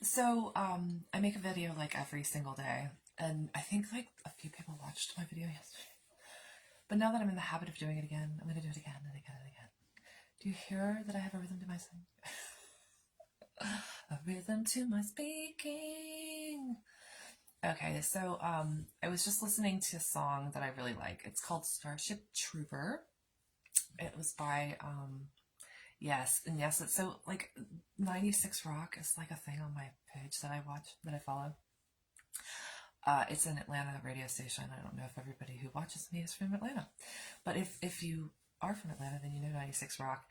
I make a video like every single day, and I think like a few people watched my video yesterday. But now that I'm in the habit of doing it again, I'm gonna do it again and again and again. Do you hear that I have a rhythm to my singing? A rhythm to my speaking. Okay, I was just listening to a song that I really like. It's called Starship Trooper. It was by yes, and yes, it's so like 96 Rock is like a thing on my page that I watch, that I follow. It's an Atlanta radio station. I don't know if everybody who watches me is from Atlanta, but if you are from Atlanta, then you know 96 Rock.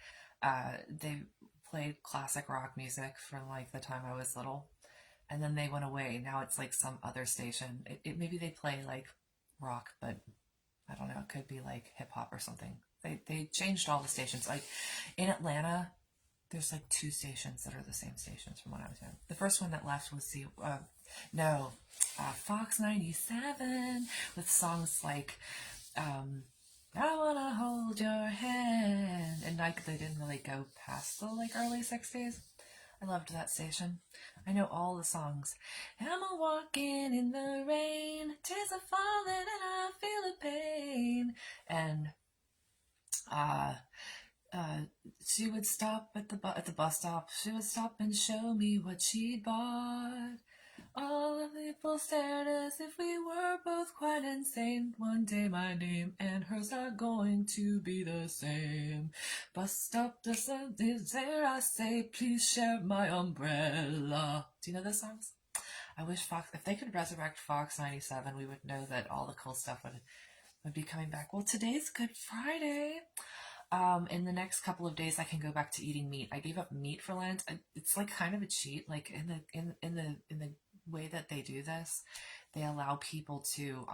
They played classic rock music from like the time I was little, and then they went away. Now it's like some other station. Maybe they play like rock, but I don't know. It could be like hip hop or something. They changed all the stations. Like in Atlanta, there's like two stations that are the same stations from when I was young. The first one that left was Fox 97 with songs like I Wanna Hold Your Hand, and like they didn't really go past the like early 60s. I loved that station. I know all the songs. I'm a walking in the rain, tears are falling and I feel the pain. And uh uh, she would stop at the bus stop. She would stop and show me what she'd bought. All the people stared as if we were both quite insane. One day my name and hers are going to be the same. Bus stop is there, I say, please share my umbrella. Do you know those songs? I wish Fox, if they could resurrect Fox 97, we would know that all the cool stuff would be coming back. Well, today's Good Friday. In the next couple of days, I can go back to eating meat. I gave up meat for Lent. It's like kind of a cheat. Like in the way that they do this, they allow people to.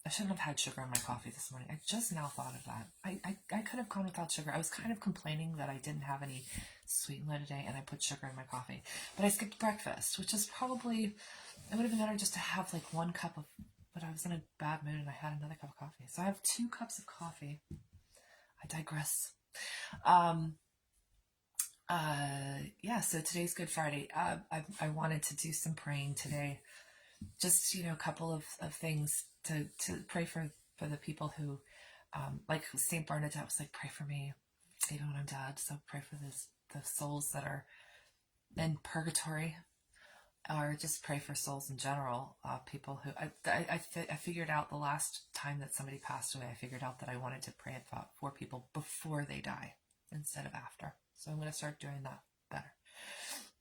I shouldn't have had sugar in my coffee this morning. I just now thought of that. I could have gone without sugar. I was kind of complaining that I didn't have any sweet low today, and I put sugar in my coffee. But I skipped breakfast, which is probably, it would have been better just to have like one cup of. But I was in a bad mood, and I had another cup of coffee. So I have 2 cups of coffee. I digress. Um, yeah, so today's Good Friday. I wanted to do some praying today. Just, a couple of things to pray for the people who, like St. Bernadette was like, pray for me, even when I'm dead. So pray for the souls that are in purgatory, or just pray for souls in general. People who, I figured out the last time that somebody passed away, I figured out that I wanted to pray for people before they die instead of after. So I'm going to start doing that better.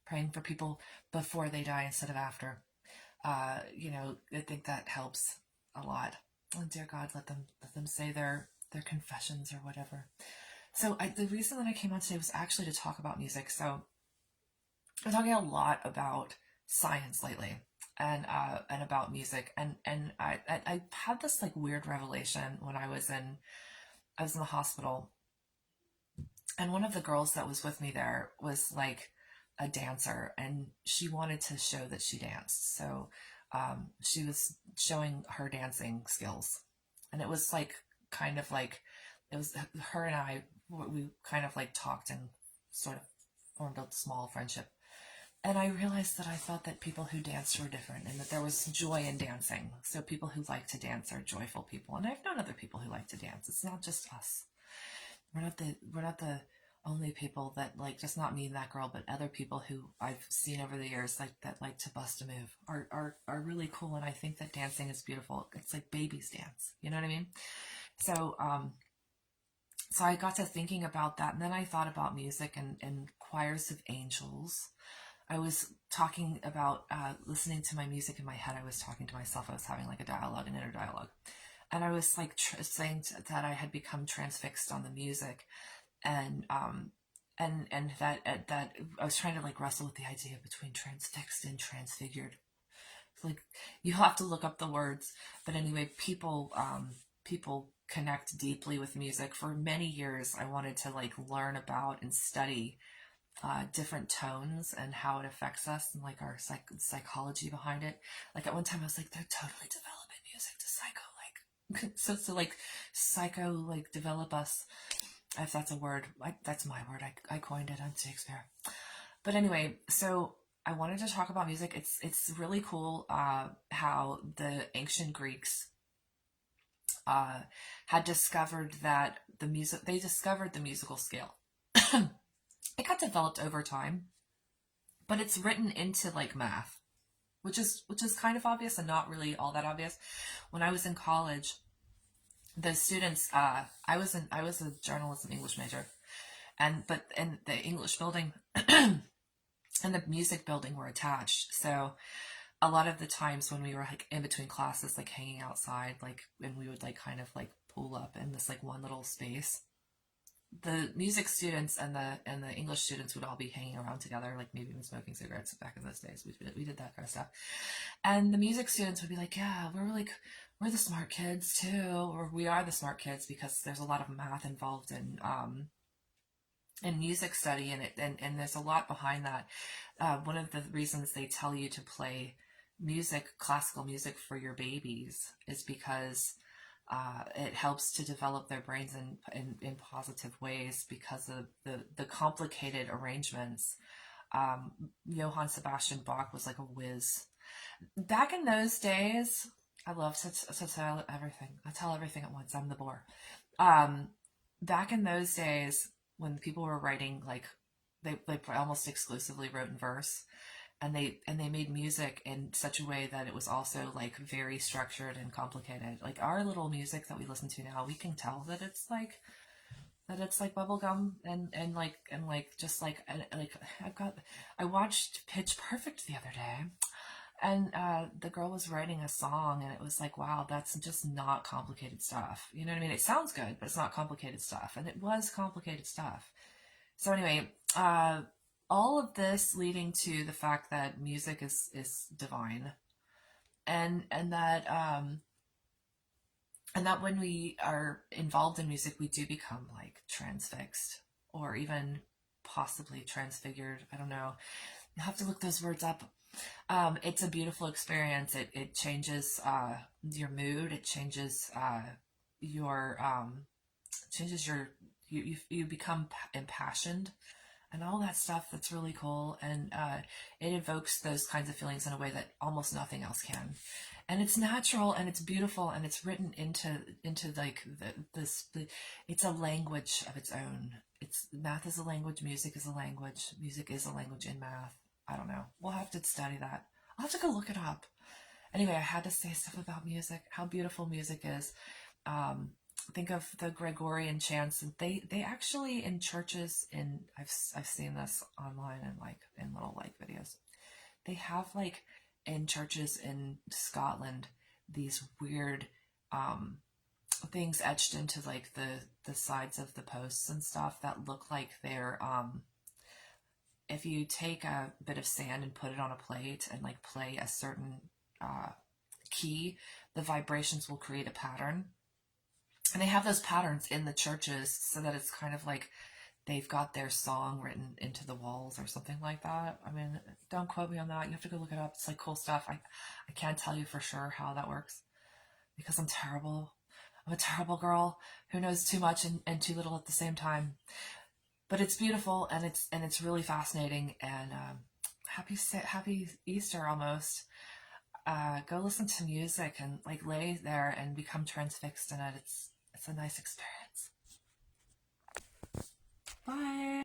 Praying for people before they die instead of after. I think that helps a lot. And dear God, let them say their confessions or whatever. So the reason that I came on today was actually to talk about music. So I'm talking a lot about science lately, and about music, and I had this like weird revelation when I was in the hospital, and one of the girls that was with me there was like a dancer, and she wanted to show that she danced. So she was showing her dancing skills, and it was like kind of like it was her and I. We kind of like talked and sort of formed a small friendship. And I realized that I thought that people who danced were different, and that there was joy in dancing. So people who like to dance are joyful people. And I've known other people who like to dance. It's not just us. We're not the only people that like, just not me and that girl, but other people who I've seen over the years that like to bust a move are really cool. And I think that dancing is beautiful. It's like babies dance. You know what I mean? So so I got to thinking about that, and then I thought about music and choirs of angels. I was talking about listening to my music in my head. I was talking to myself. I was having like a dialogue, an inner dialogue. And I was like saying that I had become transfixed on the music, and that I was trying to like wrestle with the idea between transfixed and transfigured. Like, you have to look up the words, but anyway, people connect deeply with music. For many years, I wanted to like learn about and study different tones and how it affects us, and like our psychology behind it. Like at one time I was like, they're totally developing music to psycho like so like psycho like develop us, if that's a word. That's my word. I coined it on Shakespeare. But anyway, so I wanted to talk about music. It's really cool how the ancient Greeks uh, had discovered that they discovered the musical scale. It got developed over time, but it's written into like math, which is kind of obvious and not really all that obvious. When I was in college, the students I was a journalism English major, and the English building and the music building were attached. So a lot of the times when we were like in between classes, like hanging outside, like and we would like kind of like pool up in this like one little space, the music students and the English students would all be hanging around together, like maybe even smoking cigarettes back in those days. We did that kind of stuff. And the music students would be like, yeah, we're the smart kids too, or we are the smart kids because there's a lot of math involved in music study, and there's a lot behind that. One of the reasons they tell you to play classical music for your babies is because it helps to develop their brains in positive ways because of the complicated arrangements. Johann Sebastian Bach was like a whiz. Back in those days, I love to tell everything. I tell everything at once. I'm the bore. Um, Back in those days, when people were writing, like they almost exclusively wrote in verse, and they made music in such a way that it was also like very structured and complicated. Like our little music that we listen to now, we can tell that it's like bubblegum and like just like I watched Pitch Perfect the other day, and the girl was writing a song, and it was like, wow, that's just not complicated stuff. You know what I mean? It sounds good, but it's not complicated stuff, and it was complicated stuff. So anyway, all of this leading to the fact that music is divine, and and that when we are involved in music, we do become like transfixed or even possibly transfigured. I don't know. You have to look those words up. It's a beautiful experience. It changes your mood. It your changes your you become impassioned and all that stuff. That's really cool, and it evokes those kinds of feelings in a way that almost nothing else can. And it's natural and it's beautiful and it's written into like it's a language of its own. It's math is a language, music is a language, music is a language in math. I don't know. We'll have to study that. I'll have to go look it up. Anyway, I had to say stuff about music, how beautiful music is. Um, think of the Gregorian chants, and they actually in churches in I've seen this online and like in little like videos. They have like in churches in Scotland these weird um things etched into like the sides of the posts and stuff that look like they're if you take a bit of sand and put it on a plate and like play a certain uh, key, the vibrations will create a pattern. And they have those patterns in the churches so that it's kind of like they've got their song written into the walls or something like that. I mean, don't quote me on that. You have to go look it up. It's like cool stuff. I can't tell you for sure how that works because I'm terrible. I'm a terrible girl who knows too much and too little at the same time. But it's beautiful and it's really fascinating, and happy Easter almost. Go listen to music and like lay there and become transfixed in it. It's a nice experience. Bye.